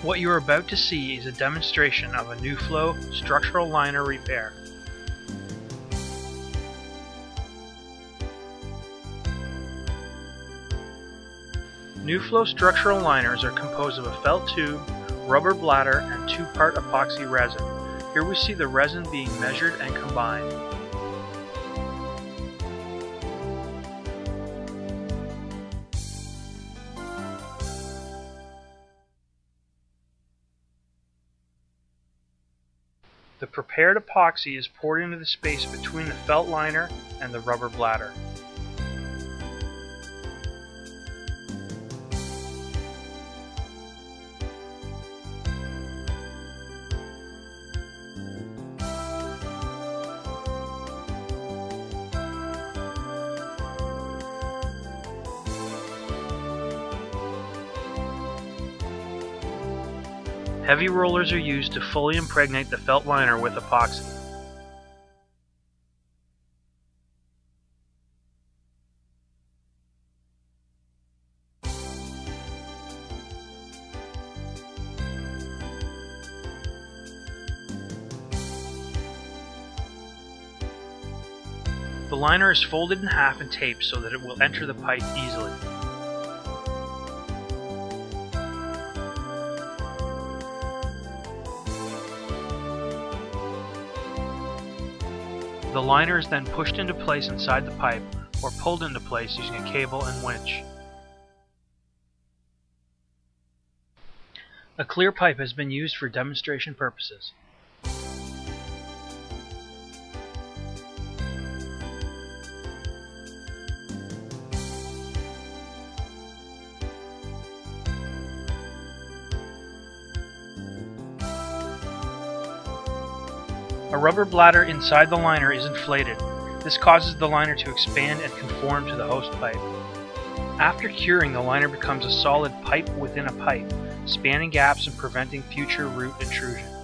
What you are about to see is a demonstration of a new flow structural liner repair. New flow structural liners are composed of a felt tube, rubber bladder, and two-part epoxy resin. Here we see the resin being measured and combined. The prepared epoxy is poured into the space between the felt liner and the rubber bladder. Heavy rollers are used to fully impregnate the felt liner with epoxy. The liner is folded in half and taped so that it will enter the pipe easily. The liner is then pushed into place inside the pipe or pulled into place using a cable and winch. A clear pipe has been used for demonstration purposes. A rubber bladder inside the liner is inflated. This causes the liner to expand and conform to the host pipe. After curing, the liner becomes a solid pipe within a pipe, spanning gaps and preventing future root intrusion.